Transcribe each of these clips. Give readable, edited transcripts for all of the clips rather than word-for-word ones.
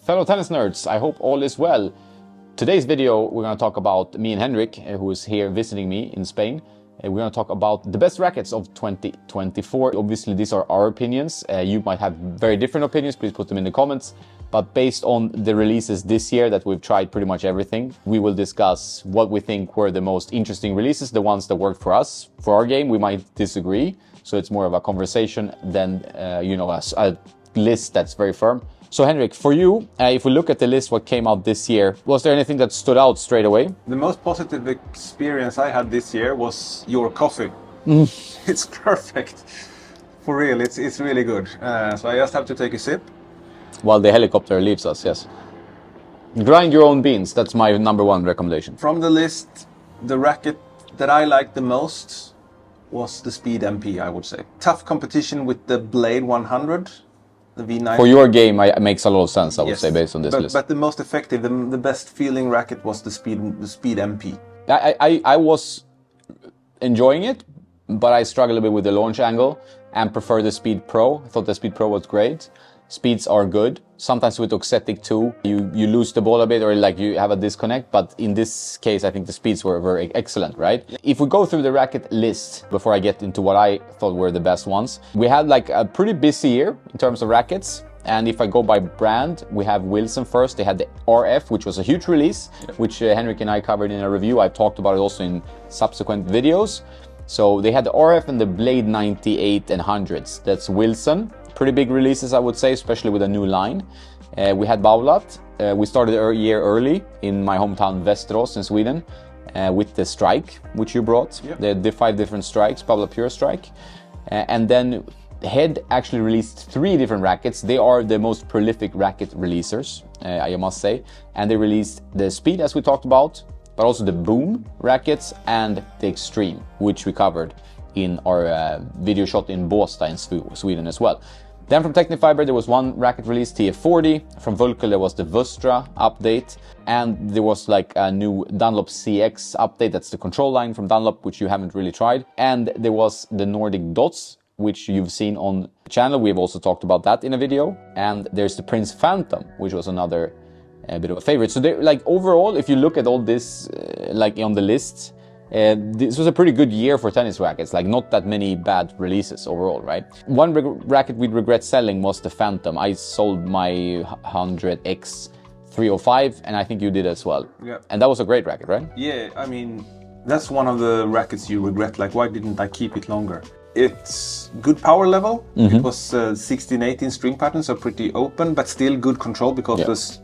Fellow tennis nerds, I hope all is well. Today's video, we're going to talk about me and Henrik, who is here visiting me in Spain. We're going to talk about the best rackets of 2024. Obviously, these are our opinions. You might have very different opinions. Please put them in the comments. But based on the releases this year that we've tried pretty much everything, we will discuss what we think were the most interesting releases, the ones that worked for us. For our game, we might disagree. So it's more of a conversation than, a list that's very firm. So Henrik, for you, if we look at the list, what came out this year, was there anything that stood out straight away? The most positive experience I had this year was your coffee. It's perfect. For real, it's really good. So I just have to take a sip. While the helicopter leaves us, yes. Grind your own beans, that's my #1 recommendation. From the list, the racket that I liked the most was the Speed MP, I would say. Tough competition with the Blade 100. The V9. For your game, it makes a lot of sense, I would say, based on this list. But the most effective, the best feeling racket was the Speed MP. I was enjoying it, but I struggled a bit with the launch angle and prefer the Speed Pro. I thought the Speed Pro was great. Speeds are good. Sometimes with Oxetic 2, you lose the ball a bit or like you have a disconnect, but in this case, I think the speeds were very excellent, right? Yeah. If we go through the racket list, before I get into what I thought were the best ones, we had like a pretty busy year in terms of rackets. And if I go by brand, we have Wilson first. They had the RF, which was a huge release, which Henrik and I covered in a review. I've talked about it also in subsequent videos. So they had the RF and the Blade 98 and 100s. That's Wilson. Pretty big releases, I would say, especially with a new line. We had Babolat. We started a year early in my hometown Västerås in Sweden with the Strike, which you brought. Yep. The 5 different strikes, Babolat Pure Strike. And then Head actually released 3 different rackets. They are the most prolific racket releasers, I must say. And they released the Speed, as we talked about, but also the Boom rackets and the Extreme, which we covered in our video shot in Båstad in Sweden as well. Then from Tecnifibre there was one racket release, TF40. From Volkl there was the Vustra update, and there was like a new Dunlop CX update. That's the control line from Dunlop, which you haven't really tried. And there was the Nordicdots, which you've seen on the channel. We've also talked about that in a video. And there's the Prince Phantom, which was another bit of a favorite. So like overall, if you look at all this like on the list, this was a pretty good year for tennis rackets, like not that many bad releases overall, right? One racket we'd regret selling was the Phantom. I sold my 100X 305 and I think you did as well. Yeah. And that was a great racket, right? Yeah, I mean, that's one of the rackets you regret, like why didn't I keep it longer? It's good power level. It was 16-18 string pattern, so pretty open, but still good control because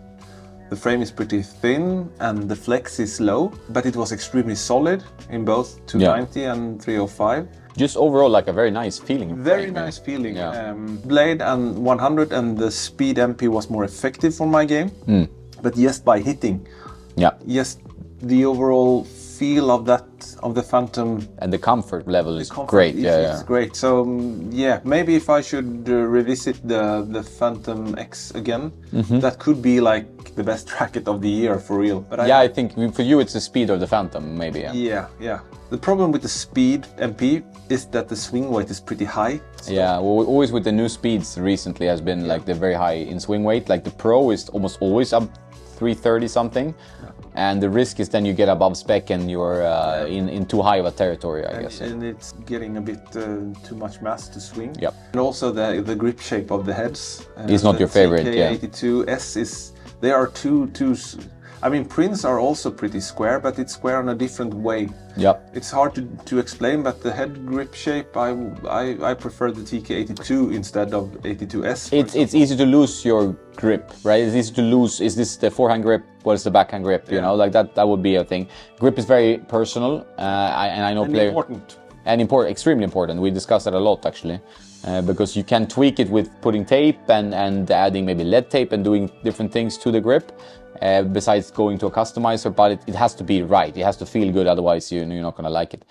the frame is pretty thin and the flex is low, but it was extremely solid in both 290 and 305. Just overall like a very nice feeling. Very nice feeling. Yeah. Blade and 100 and the Speed MP was more effective for my game, but just by hitting. Yeah. Yes, the overall feel of the Phantom and the comfort level is great. It's great. So yeah, maybe if I should revisit the Phantom X again, that could be like the best racket of the year for real. But I think for you it's the Speed or the Phantom maybe. Yeah. The problem with the Speed MP is that the swing weight is pretty high. So. Yeah, well, always with the new speeds recently has been like they're very high in swing weight. Like the Pro is almost always up 330 something. And the risk is then you get above spec and you're in too high of a territory, I guess. And it's getting a bit too much mass to swing. Yep. And also the grip shape of the heads. Is not your favorite, TK82S is, they are too, I mean, Prince are also pretty square, but it's square on a different way. Yep. It's hard to explain, but the head grip shape, I prefer the TK82 instead of 82S. It's easy to lose your grip, right? It's easy to lose. Is this the forehand grip? What is the backhand grip? You know, like that would be a thing. Grip is very personal, and I know players. Important. Extremely important. We discussed that a lot actually, because you can tweak it with putting tape and adding maybe lead tape and doing different things to the grip. Besides going to a customizer, but it has to be right. It has to feel good, otherwise you're not going to like it.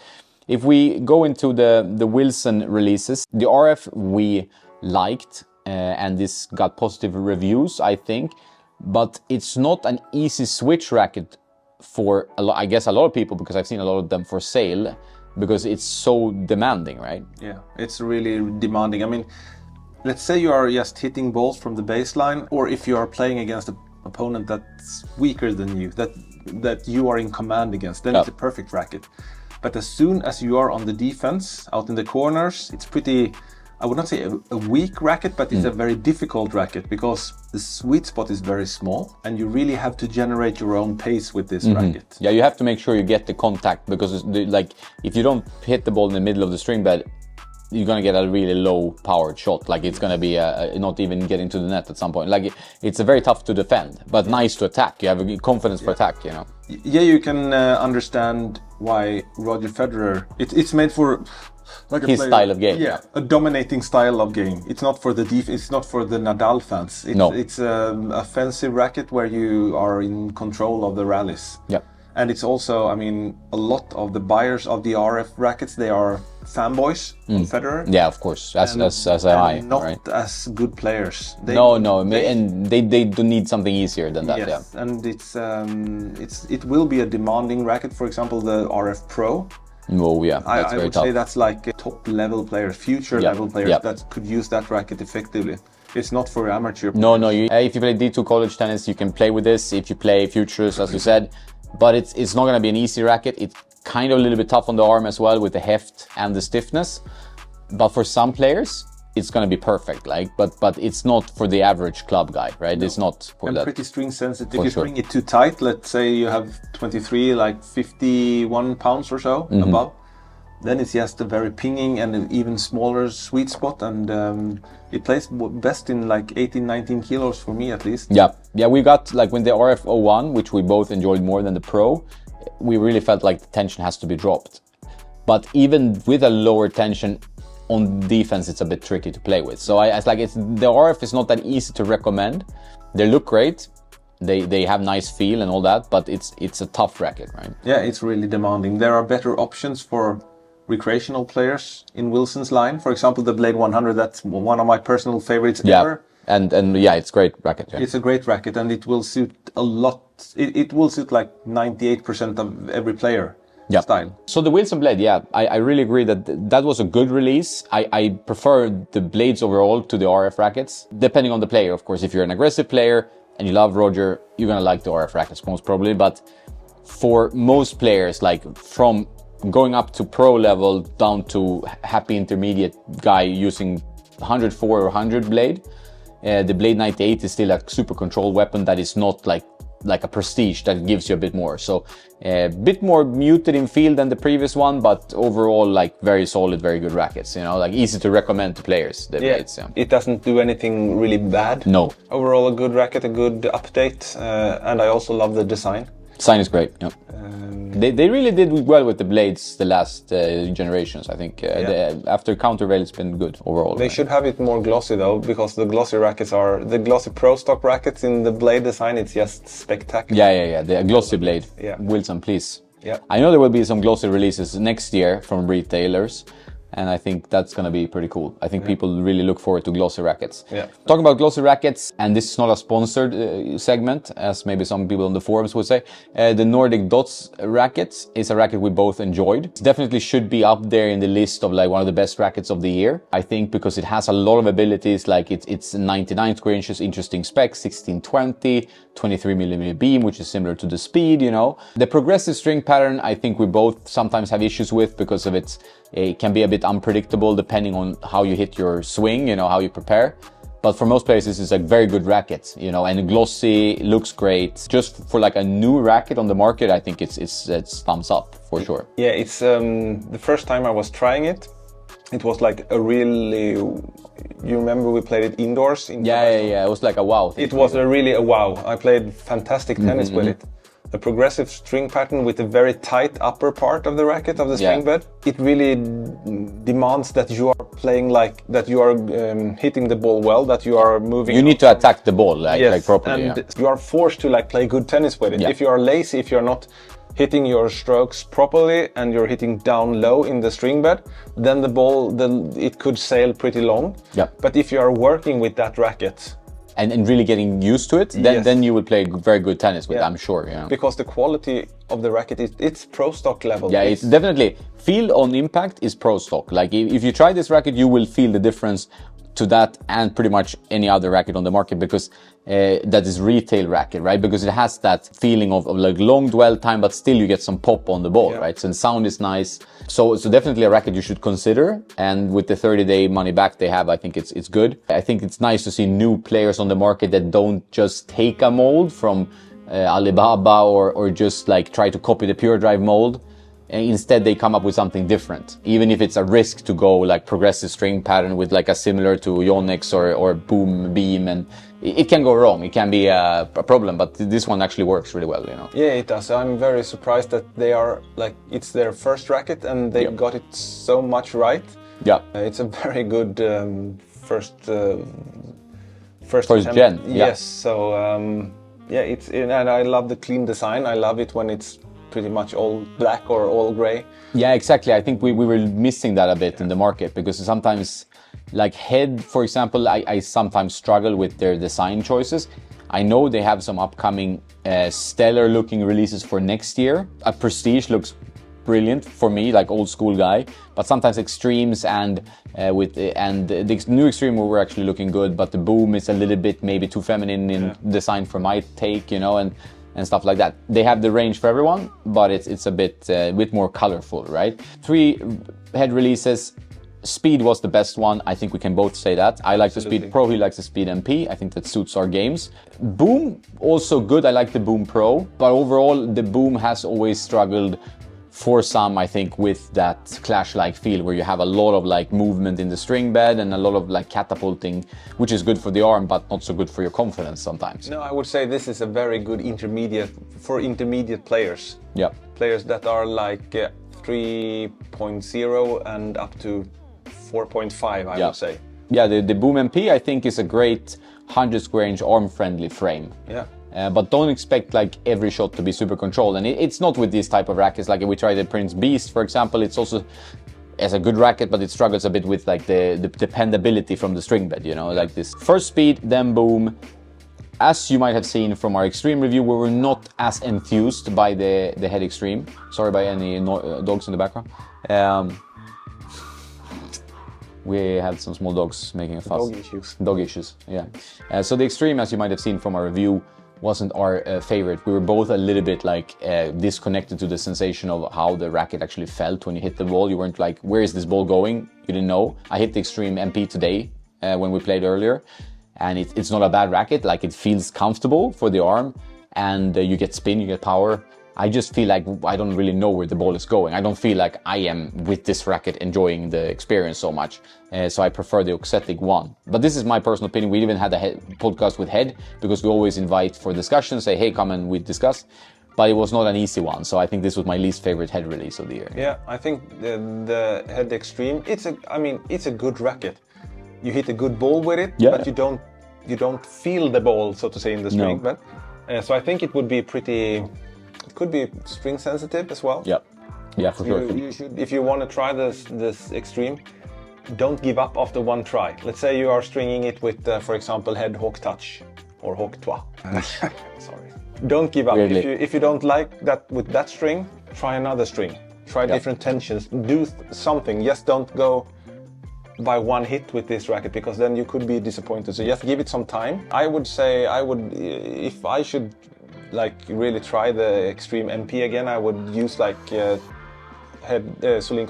If we go into the Wilson releases, the RF we liked, and this got positive reviews, I think, but it's not an easy switch racket for I guess a lot of people, because I've seen a lot of them for sale, because it's so demanding, right? Yeah, it's really demanding. I mean, let's say you are just hitting balls from the baseline, or if you are playing against an opponent that's weaker than you, that you are in command against, then it's a perfect racket. But as soon as you are on the defense, out in the corners, it's pretty, I would not say a weak racket, but it's a very difficult racket because the sweet spot is very small and you really have to generate your own pace with this racket. Yeah, you have to make sure you get the contact because like if you don't hit the ball in the middle of the string bed, you're gonna get a really low powered shot. Like it's gonna be not even getting to the net at some point. Like it's a very tough to defend, but nice to attack. You have a confidence for attack, you know. Yeah, you can understand why Roger Federer. It's made for like his style of game. Yeah, a dominating style of game. It's not for the It's not for the Nadal fans. It's an offensive racket where you are in control of the rallies. Yeah. And it's also, I mean, a lot of the buyers of the RF rackets, they are fanboys of Federer. Yeah, of course, as am I. Not right? as good players. And they do need something easier than that. Yes, yeah. And it will be a demanding racket. For example, the RF Pro. Oh yeah, that's I very would tough. say that's like top level players, future level players that could use that racket effectively. It's not for amateur players. No. If you play D2 college tennis, you can play with this. If you play futures, as you said. But it's not going to be an easy racket. It's kind of a little bit tough on the arm as well with the heft and the stiffness. But for some players, it's going to be perfect. But it's not for the average club guy, right? No. It's not for that. Pretty string sensitive. If you string it too tight, let's say you have 23, like 51 pounds or so above, then it's just a very pinging and an even smaller sweet spot, and it plays best in like 18, 19 kilos for me at least. Yeah, we got like when the RF01, which we both enjoyed more than the Pro, we really felt like the tension has to be dropped. But even with a lower tension on defense, it's a bit tricky to play with. So the RF is not that easy to recommend. They look great. They have nice feel and all that, but it's a tough racket, right? Yeah, it's really demanding. There are better options for recreational players in Wilson's line. For example, the Blade 100, that's one of my personal favorites ever. And yeah, it's a great racket. Yeah. It's a great racket and it will suit a lot. It will suit like 98% of every player style. So the Wilson Blade, I really agree that was a good release. I prefer the blades overall to the RF rackets, depending on the player, of course. If you're an aggressive player and you love Roger, you're gonna like the RF rackets most probably. But for most players, like from going up to pro level down to happy intermediate guy using 104 or 100 blade, the Blade 98 is still a super controlled weapon that is not like a prestige that gives you a bit more. So a bit more muted in feel than the previous one, but overall like very solid, very good rackets, you know, like easy to recommend to players. The blades, it doesn't do anything really bad. No. Overall a good racket, a good update, and I also love the design. Design is great. Yeah. They really did well with the blades the last generations. I think after Countervail, it's been good overall. They should have it more glossy though, because the glossy rackets are the glossy Pro Stock rackets in the blade design. It's just spectacular. Yeah. The glossy blade. Yeah. Wilson, please. Yeah. I know there will be some glossy releases next year from retailers. And I think that's going to be pretty cool. I think people really look forward to glossy rackets. Yeah. Talking about glossy rackets, and this is not a sponsored segment, as maybe some people on the forums would say, the Nordicdots racket is a racket we both enjoyed. It definitely should be up there in the list of like one of the best rackets of the year. I think because it has a lot of abilities, like it's 99 square inches, interesting specs, 1620, 23mm beam, which is similar to the Speed, you know. The progressive string pattern, I think we both sometimes have issues with because of it can be a bit unpredictable depending on how you hit your swing, you know, how you prepare. But for most players, this is a very good racket, you know, and glossy, looks great. Just for like a new racket on the market, I think it's thumbs up for sure. Yeah, it's the first time I was trying it. It was like a really, you remember we played it indoors? Yeah, it was like a wow. It was really a wow. I played fantastic tennis with it. A progressive string pattern with a very tight upper part of the racket, of the string bed. It really demands that you are playing like, that you are hitting the ball well, that you are moving. You need to attack the ball like properly. And you are forced to like play good tennis with it. If you are lazy, if you're not hitting your strokes properly and you're hitting down low in the string bed, then the ball, it could sail pretty long. But if you are working with that racket, and really getting used to it, then you will play very good tennis with it, I'm sure. You know? Because the quality of the racket, it's pro stock level. Yeah, it's definitely, feel on impact is pro stock. Like if you try this racket, you will feel the difference to that and pretty much any other racket on the market, because that is retail racket, right? Because it has that feeling of like long dwell time, but still you get some pop on the ball, right? So the sound is nice. So definitely a racket you should consider. And with the 30-day money back they have, I think it's good. I think it's nice to see new players on the market that don't just take a mold from Alibaba or just like try to copy the Pure Drive mold. Instead, they come up with something different, even if it's a risk to go like progressive string pattern with like a similar to Yonex or Boom Beam, and it can go wrong. It can be a problem, but this one actually works really well, you know. Yeah, it does. I'm very surprised that they are like, it's their first racket and they got it so much right. Yeah, it's a very good first gen. Yes, so and I love the clean design. I love it when it's pretty much all black or all gray. Yeah, exactly. I think we were missing that a bit in the market, because sometimes, like Head, for example, I sometimes struggle with their design choices. I know they have some upcoming stellar looking releases for next year. A Prestige looks brilliant for me, like old school guy, but sometimes Extremes and the new Extreme were actually looking good, but the Boom is a little bit maybe too feminine in design for my take, you know, and stuff like that. They have the range for everyone, but it's a bit more colorful, right? 3 head releases. Speed was the best one. I think we can both say that. I like the Speed Pro, he likes the Speed MP. I think that suits our games. Boom, also good. I like the Boom Pro, but overall the Boom has always struggled for some, I think, with that Clash-like feel where you have a lot of like movement in the string bed and a lot of like catapulting, which is good for the arm, but not so good for your confidence sometimes. No, I would say this is a very good intermediate players. Yeah. Players that are like 3.0 and up to 4.5, I would say. Yeah, the Boom MP I think is a great 100 square inch arm friendly frame. Yeah. But don't expect like every shot to be super controlled, and it's not with these type of rackets. Like if we try the Prince Beast, for example, it's also as a good racket, but it struggles a bit with like the dependability from the string bed, you know, like this. First Speed, then Boom. As you might have seen from our Extreme review, we were not as enthused by the Head Extreme. Sorry by any dogs in the background. We had some small dogs making a fuss. Dog issues, yeah. So the Extreme, as you might have seen from our review, wasn't our favorite. We were both a little bit like disconnected to the sensation of how the racket actually felt when you hit the ball. You weren't like, where is this ball going? You didn't know. I hit the Extreme MP today when we played earlier, and it's not a bad racket. Like it feels comfortable for the arm, and you get spin, you get power. I just feel like I don't really know where the ball is going. I don't feel like I am with this racket enjoying the experience so much. So I prefer the Oxetic one. But this is my personal opinion. We even had a podcast with Head, because we always invite for discussion, say, hey, come and we discuss. But it was not an easy one. So I think this was my least favorite Head release of the year. Yeah, I think the Head Extreme, it's a good racket. You hit a good ball with it, but you don't feel the ball, so to say, in the string. No. But, so I think it would be pretty... It could be string sensitive as well. Yeah, for sure. You should, if you want to try this Extreme, don't give up after one try. Let's say you are stringing it with, for example, Head Hawk Touch or Hawk Trois. Sorry. Don't give up. Really? If you don't like that with that string, try another string. Try different tensions. Do something. Just don't go by one hit with this racket, because then you could be disappointed. So just give it some time. I would say if I should like really try the Extreme MP again, I would use like Solinco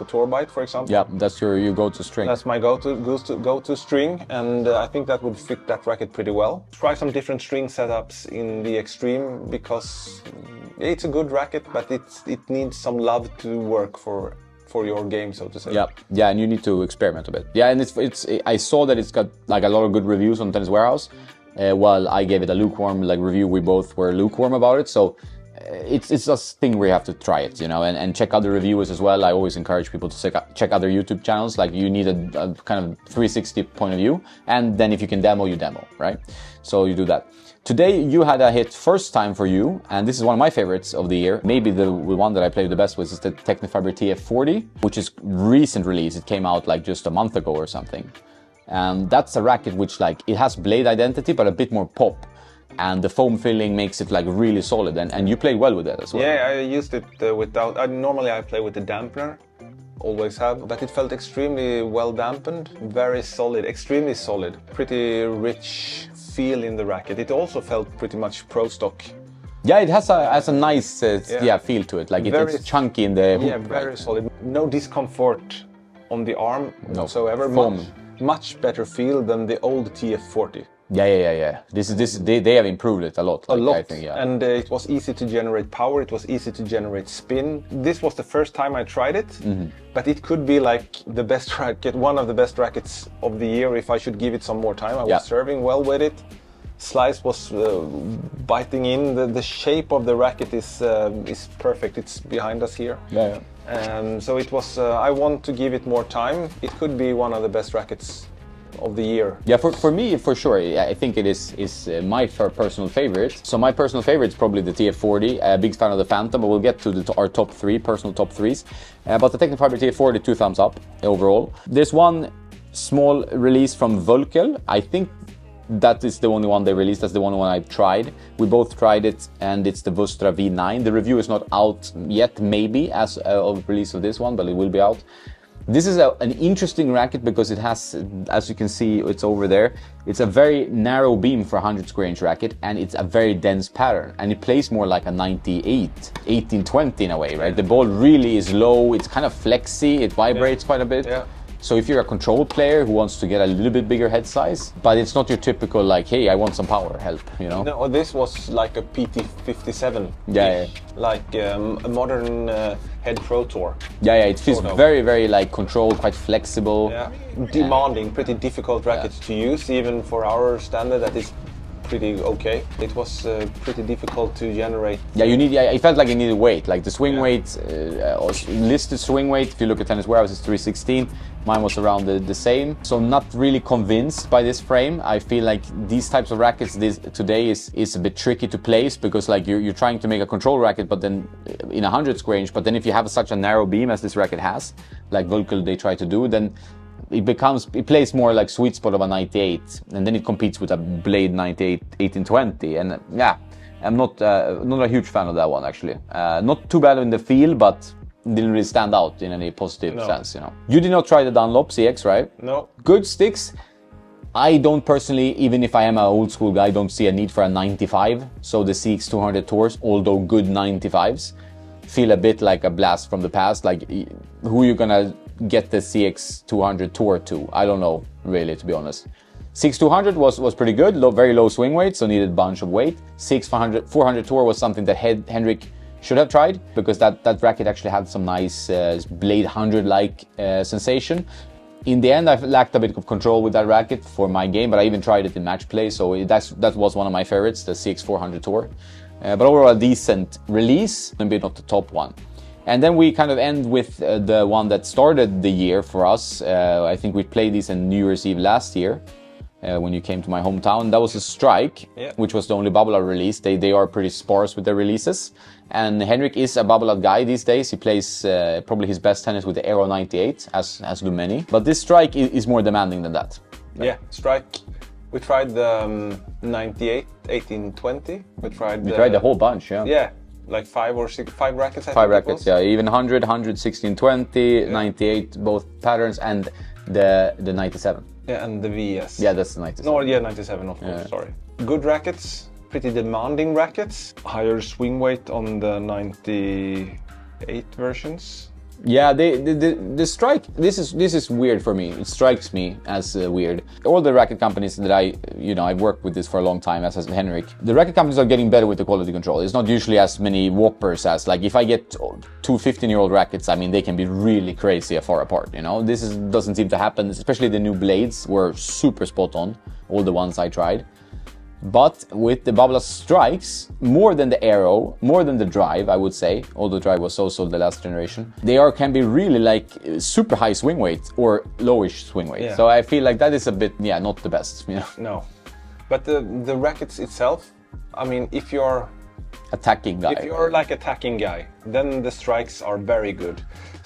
Tourbite, for example. Yeah, that's your go-to string. That's my go-to string, and I think that would fit that racket pretty well. Try some different string setups in the Extreme, because it's a good racket, but it needs some love to work for your game, so to say. Yeah, and you need to experiment a bit. Yeah, and I saw that it's got like a lot of good reviews on Tennis Warehouse. While I gave it a lukewarm review, we both were lukewarm about it. So it's a thing where you have to try it, you know, and check other reviewers as well. I always encourage people to check other YouTube channels. Like you need a kind of 360 point of view, and then if you can demo, you demo, right? So you do that. Today you had a hit first time for you, and this is one of my favorites of the year. Maybe the one that I played the best with is the Tecnifibre TF40, which is recent release. It came out like just a month ago or something. And that's a racket which it has blade identity, but a bit more pop. And the foam filling makes it really solid. And you played well with that as well. Yeah, I used it without... Normally I play with the dampener always have, but it felt extremely well dampened, very solid, extremely solid, pretty rich feel in the racket. It also felt pretty much pro stock. Yeah, it has a nice feel to it. Like it's chunky in the hoop. Yeah, very solid. No discomfort on the arm whatsoever. Foam. Much better feel than the old TF40. Yeah. They have improved it a lot. A lot. I think, yeah. And it was easy to generate power. It was easy to generate spin. This was the first time I tried it, but it could be like the best racket, one of the best rackets of the year if I should give it some more time. I was serving well with it. Slice was biting in. The shape of the racket is perfect. It's behind us here. Yeah. So it was. I want to give it more time. It could be one of the best rackets of the year. Yeah, for me, for sure. I think it is my personal favorite. So my personal favorite is probably the TF40. A big fan of the Phantom, but we'll get to our top three, personal top threes. But the Tecnifibre TF40, 2 thumbs up overall. There's one small release from Volkl. I think that is the only one they released. That's the only one I've tried. We both tried it, and it's the Vostra V9. The review is not out yet, maybe, as of release of this one, but it will be out. This is an interesting racket because it has, as you can see, it's over there. It's a very narrow beam for a 100 square inch racket, and it's a very dense pattern. And it plays more like a 98, 1820 in a way, right? The ball really is low. It's kind of flexy. It vibrates quite a bit. Yeah. So if you're a control player who wants to get a little bit bigger head size, but it's not your typical like, hey, I want some power, help, you know? No, this was like a PT57. Yeah. Like a modern head pro tour. Yeah, it feels very, very like controlled, quite flexible. Yeah, demanding, pretty difficult racket to use, even for our standard. That is pretty okay. It was pretty difficult to generate. Yeah, it felt like it needed weight. Like the swing weight, listed swing weight, if you look at Tennis Warehouse, it's 316. Mine was around the same. So not really convinced by this frame. I feel like these types of rackets today is a bit tricky to place because like you're trying to make a control racket, but then in 100 square inch, but then if you have such a narrow beam as this racket has, like Volkl they try to do, then it plays more like sweet spot of a 98, and then it competes with a Blade 98 1820, and yeah, I'm not a huge fan of that one actually. Not too bad in the feel, but didn't really stand out in any positive sense, you know. You did not try the Dunlop CX, right? No. Good sticks. I don't personally, even if I am an old school guy, don't see a need for a 95. So the CX200 Tours, although good 95s, feel a bit like a blast from the past. Like, who you gonna get the CX200 Tour to? I don't know, really, to be honest. CX200 was pretty good, very low swing weight, so needed a bunch of weight. CX400 Tour was something that Henrik should have tried, because that racket actually had some nice Blade 100-like sensation. In the end, I lacked a bit of control with that racket for my game, but I even tried it in match play, so that was one of my favorites, the CX400 Tour. But overall, a decent release, maybe not the top one. And then we kind of end with the one that started the year for us. I think we played this on New Year's Eve last year. When you came to my hometown. That was a Strike, which was the only Babolat release. They are pretty sparse with their releases. And Henrik is a Babolat guy these days. He plays probably his best tennis with the Aero 98, as do many. But this Strike is more demanding than that. Yeah, Strike. We tried the 98, 1820. We tried the whole bunch, yeah. Yeah, like 5 or 6, 5 rackets. 5 rackets, yeah. Even 100, 16, 20, 98, both patterns, and the 97. Yeah, and the VS. Yeah, that's the 97. No, yeah, 97, of course, sorry. Good rackets, pretty demanding rackets. Higher swing weight on the 98 versions. Yeah, the Strike, this is weird for me. It strikes me as weird. All the racket companies that I've worked with this for a long time, as Henrik. The racket companies are getting better with the quality control. It's not usually as many whoppers as, like, if I get two 15-year-old rackets, I mean, they can be really crazy far apart, you know? This doesn't seem to happen, especially the new blades were super spot on, all the ones I tried. But with the Babolat Strikes, more than the Aero, more than the Drive, I would say, although Drive was so the last generation, they can be really like super high swing weight or lowish swing weight. Yeah. So I feel like that is a bit, not the best, you know? No. But the rackets itself, I mean, if you're attacking guy. If you're like attacking guy, then the Strikes are very good.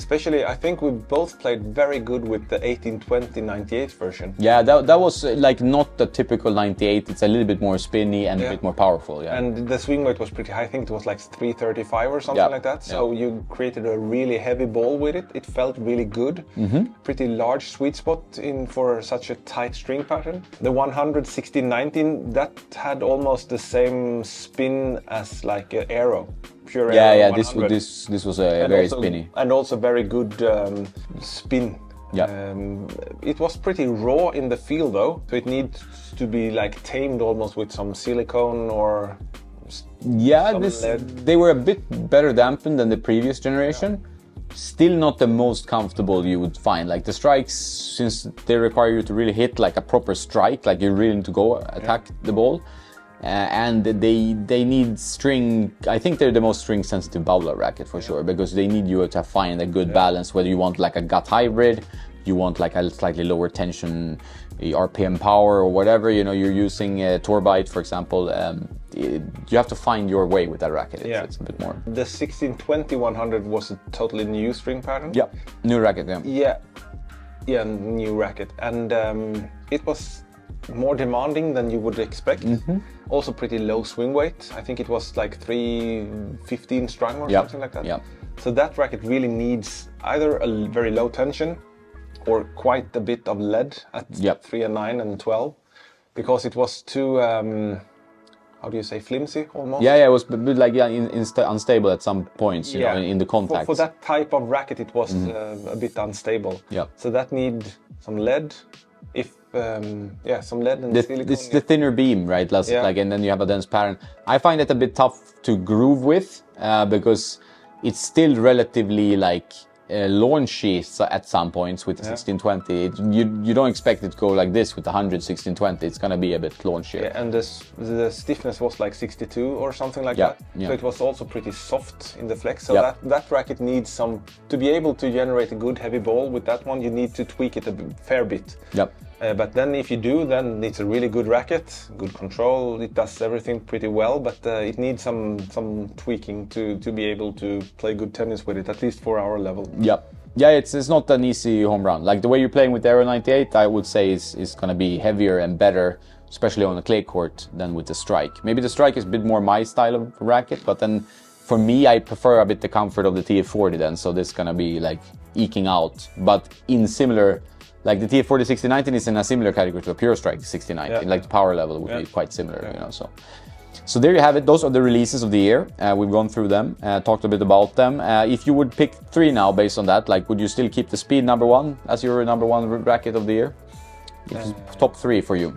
Especially, I think we both played very good with the 1820 98 version. Yeah, that was like not the typical 98. It's a little bit more spinny and a bit more powerful. Yeah. And the swing weight was pretty high. I think it was like 335 or something like that. So you created a really heavy ball with it. It felt really good. Pretty large sweet spot for such a tight string pattern. The 100 1619, that had almost the same spin as like an arrow. Pure yeah, arrow. this was a very spinny. And also very good spin. Yeah. It was pretty raw in the feel though, so it needs to be like tamed almost with some silicone or they were a bit better dampened than the previous generation. Still not the most comfortable you would find. Like the strikes, since they require you to really hit like a proper strike, like you're really to go attack the ball. And they need string. I think they're the most string sensitive Babolat racket for sure, because they need you to find a good balance, whether you want like a gut hybrid, you want like a slightly lower tension RPM power or whatever, you know, you're using a Torbite for example. You have to find your way with that racket. It's a bit more. The 1620 100 was a totally new string pattern. Yeah, new racket. Yeah, new racket, and it was more demanding than you would expect. Also pretty low swing weight. I think it was like 315 strung or something like that. Yeah. So that racket really needs either a very low tension or quite a bit of lead at 3 and 9 and 12, because it was too how do you say, flimsy almost? Yeah, it was a bit like unstable at some points, you know, in the contact. For that type of racket, it was a bit unstable. Yeah. So that need some lead. Some lead and silicone. It's the thinner beam, right? Like, and then you have a dense pattern. I find it a bit tough to groove with because it's still relatively like launchy at some points with the 1620. You don't expect it to go like this with the 100 1620. It's gonna be a bit launchier. Yeah, and the stiffness was like 62 or something like that. So it was also pretty soft in the flex. So that racket needs some, to be able to generate a good heavy ball with that one, you need to tweak it a fair bit. Yep. But then if you do, then it's a really good racket, good control, it does everything pretty well, but it needs some tweaking to be able to play good tennis with it, at least for our level. Yep. Yeah, it's not an easy home run. Like the way you're playing with the Aero 98, I would say is going to be heavier and better, especially on the clay court, than with the strike. Maybe the strike is a bit more my style of racket, but then for me, I prefer a bit the comfort of the TF40 then, so this is going to be like eking out, but in similar. Like the TF40 1619 is in a similar category to a Pure Strike 1619. Like the power level would be quite similar, you know. So there you have it. Those are the releases of the year. We've gone through them, talked a bit about them. If you would pick 3 now based on that, like would you still keep the Speed #1 as your #1 racket of the year? Top 3 for you.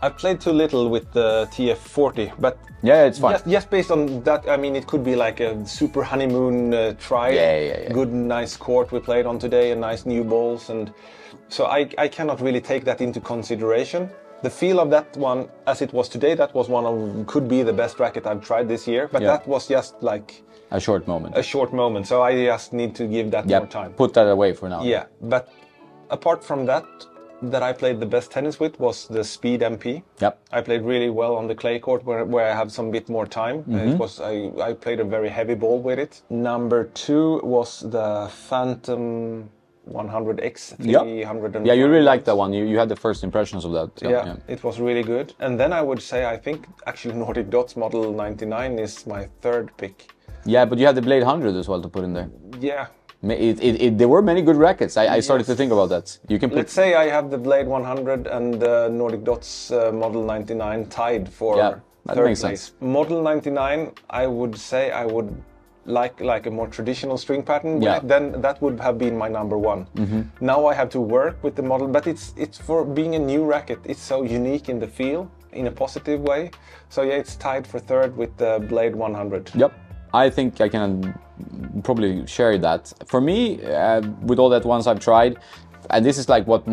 I played too little with the TF40, but yeah, it's fine. Just based on that, I mean, it could be like a super honeymoon try. Yeah. Good, nice court we played on today, and nice new balls, and so I cannot really take that into consideration. The feel of that one, as it was today, that was could be the best racket I've tried this year, but that was just like a short moment. A short moment, so I just need to give that more time. Put that away for now. Yeah, but apart from that I played the best tennis with was the Speed MP. Yep. I played really well on the clay court where I have some bit more time. I played a very heavy ball with it. Number 2 was the Phantom 100X 300. Yeah, you really liked that one. You had the first impressions of that. Yeah, it was really good. And then I would say I think actually Nordicdots model 99 is my 3rd pick. Yeah, but you had the Blade 100 as well to put in there. Yeah. There were many good rackets. I started to think about that. You can Let's say I have the Blade 100 and the Nordicdots model 99 tied for that 3rd makes place. sense. Model 99, I would say I would like a more traditional string pattern. Yeah. Then that would have been my number 1. Now I have to work with the model, but it's for being a new racket. It's so unique in the feel, in a positive way. So yeah, it's tied for 3rd with the Blade 100. Yep. I think I can probably share that. For me, with all that ones I've tried, and this is like what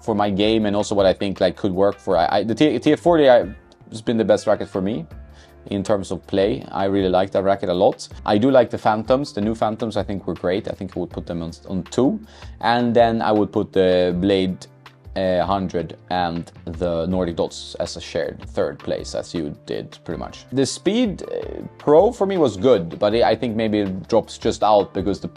for my game and also what I think like could work for. The TF40 has been the best racket for me in terms of play. I really like that racket a lot. I do like the Phantoms. The new Phantoms I think were great. I think I would put them on 2, and then I would put the Blade 100 and the Nordicdots as a shared third place, as you did pretty much. The Speed Pro for me was good, but I think maybe it drops just out because the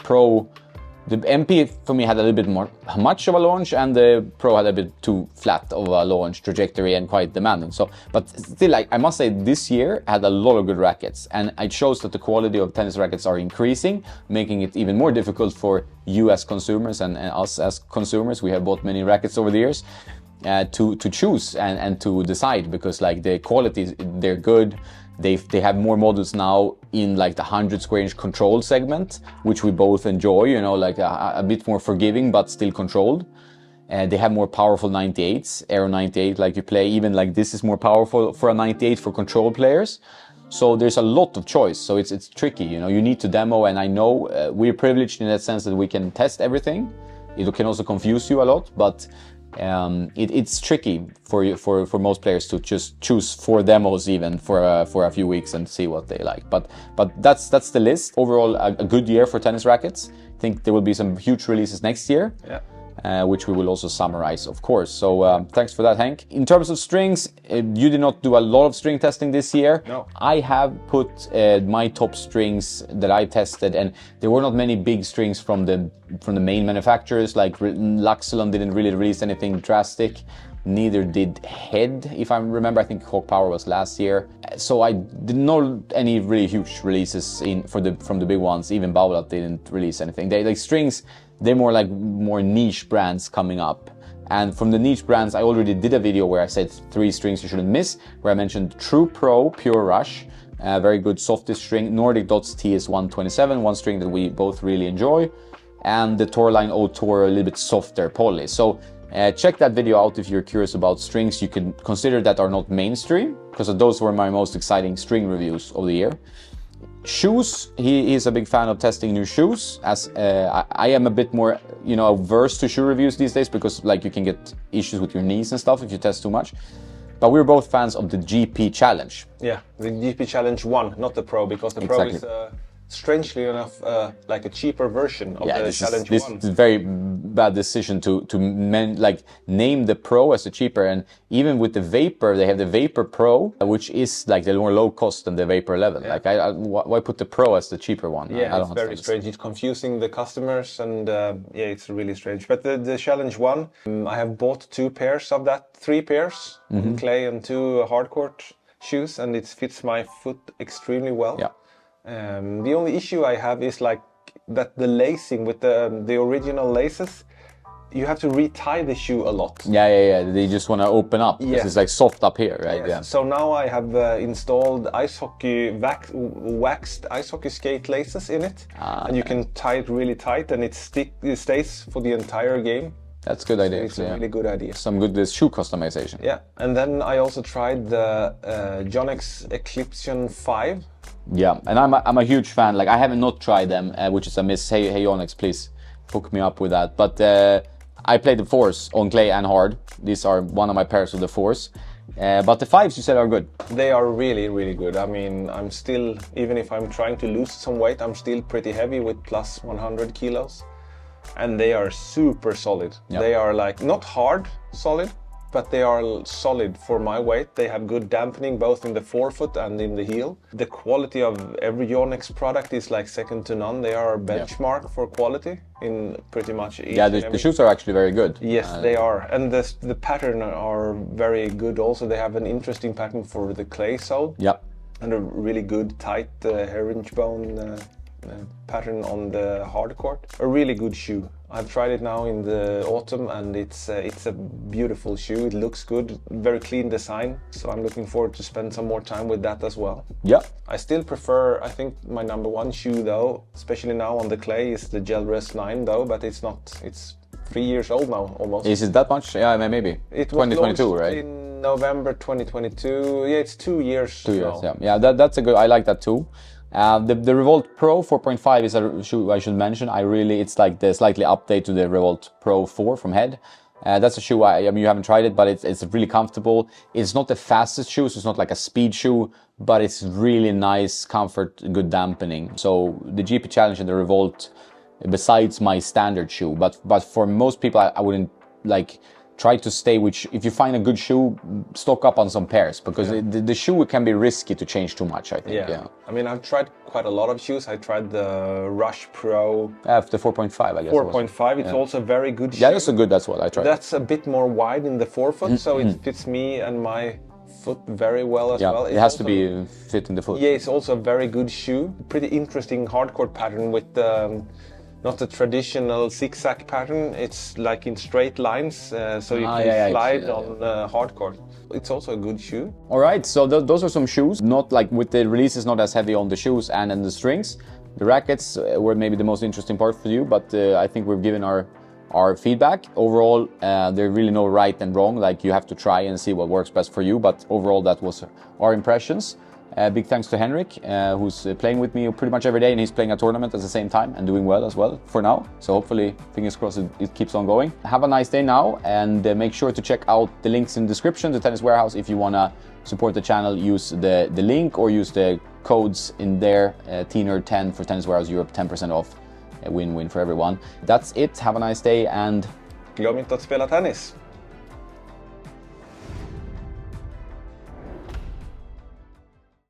MP for me had a little bit more much of a launch, and the Pro had a bit too flat of a launch trajectory and quite demanding. So, but still, I must say this year had a lot of good rackets, and it shows that the quality of tennis rackets are increasing, making it even more difficult for you as consumers and us as consumers. We have bought many rackets over the years to choose and to decide, because like the quality, they're good. They have more models now in like the 100 square inch control segment, which we both enjoy, you know, like a bit more forgiving but still controlled. They have more powerful 98s, Aero 98 like you play, even like this is more powerful for a 98 for control players. So there's a lot of choice, so it's tricky, you know, you need to demo, and I know we're privileged in that sense that we can test everything. It can also confuse you a lot, but it's tricky for most players to just choose 4 demos even for a few weeks and see what they like. But that's the list. Overall, a good year for tennis rackets. I think there will be some huge releases next year. Yeah. Which we will also summarize, of course. So thanks for that, Hank. In terms of strings, you did not do a lot of string testing this year. No. I have put my top strings that I tested, and there were not many big strings from the main manufacturers. Like Luxelon didn't really release anything drastic. Neither did Head, if I remember. I think Hawk Power was last year. So I didn't know any really huge releases from the big ones. Even Babolat didn't release anything. They like strings. They're more niche brands coming up. And from the niche brands, I already did a video where I said 3 strings you shouldn't miss, where I mentioned True Pro Pure Rush, very good softest string, Nordicdots TS127, one string that we both really enjoy, and the Tourline O Tour, a little bit softer poly. So check that video out if you're curious about strings you can consider that are not mainstream, because those were my most exciting string reviews of the year. Shoes, he is a big fan of testing new shoes, as I am a bit more, you know, averse to shoe reviews these days, because like you can get issues with your knees and stuff if you test too much. But we're both fans of the GP Challenge. Yeah, the GP Challenge 1, not the Pro, because the Pro is strangely enough like a cheaper version of the Challenge 1. This is a very bad decision to name the Pro as a cheaper, and even with the Vapor, they have the Vapor Pro, which is like the more low cost than the Vapor level. Yeah. Like why put the Pro as the cheaper one? Yeah, I don't it's very strange. It's confusing the customers, and yeah, it's really strange. But the Challenge 1, I have bought 2 pairs of that, 3 pairs, clay and 2 hardcourt shoes, and it fits my foot extremely well. Yeah. The only issue I have is like that the lacing with the original laces, you have to retie the shoe a lot. Yeah. They just want to open up because it's like soft up here, right? Yes. Yeah. So now I have installed ice hockey waxed ice hockey skate laces in it, and you can tie it really tight, and it stays for the entire game. That's a good idea. It's a really good idea. Some good shoe customization. Yeah, and then I also tried the Yonex Eclipsion 5. Yeah, and I'm a huge fan. Like, I haven't not tried them, which is a miss. Hey Yonex, please hook me up with that. But I played the 4s on clay and hard. These are one of my pairs of the 4s. But the 5s you said are good. They are really, really good. I mean, I'm still, even if I'm trying to lose some weight, I'm still pretty heavy with plus 100 kilos. And they are super solid. Yep. They are like, not hard solid, but they are solid for my weight. They have good dampening both in the forefoot and in the heel. The quality of every Yonex product is like second to none. They are a benchmark for quality in pretty much each. Yeah, the shoes are actually very good. Yes, they are. And the pattern are very good also. They have an interesting pattern for the clay sole. Yep. And a really good tight herringbone pattern on the hardcourt. A really good shoe. I've tried it now in the autumn, and it's a beautiful shoe. It looks good, very clean design. So I'm looking forward to spend some more time with that as well. Yeah. I still prefer, I think my number 1 shoe though, especially now on the clay, is the Gel Rest 9 though, but it's 3 years old now almost. Is it that much? Yeah, maybe. It was 2022, right? In November 2022. Yeah, it's 2 years. 2 years, now. Yeah, that's a good. I like that too. The Revolt Pro 4.5 is a shoe I should mention. It's like the slightly update to the Revolt Pro 4 from Head. That's a shoe, I mean, you haven't tried it, but it's really comfortable. It's not the fastest shoe, so it's not like a speed shoe, but it's really nice, comfort, good dampening. So the GP Challenge and the Revolt, besides my standard shoe, but for most people, I wouldn't like try to stay with, if you find a good shoe, stock up on some pairs, because the shoe can be risky to change too much, I think. Yeah. I mean, I've tried quite a lot of shoes. I tried the Rush Pro. The 4.5, I guess. 4.5, it's also a very good shoe. Yeah, that's a good, that's what I tried. That's a bit more wide in the forefoot, so it fits me and my foot very well as well. It has to be fitting the foot. Yeah, it's also a very good shoe. Pretty interesting hardcore pattern with not the traditional zigzag pattern. It's like in straight lines, so you can slide on hardcore. It's also a good shoe. All right, so those are some shoes. Not like with the releases, not as heavy on the shoes and the strings. The rackets were maybe the most interesting part for you, but I think we've given our feedback. Overall, there's really no right and wrong. Like, you have to try and see what works best for you. But overall, that was our impressions. Big thanks to Henrik, who's playing with me pretty much every day, and he's playing a tournament at the same time and doing well as well for now. So hopefully, fingers crossed, it keeps on going. Have a nice day now, and make sure to check out the links in the description to Tennis Warehouse if you want to support the channel. Use the link or use the codes in there, TNerd10 for Tennis Warehouse Europe, 10% off. A win-win for everyone. That's it. Have a nice day, and glöm inte att spela tennis.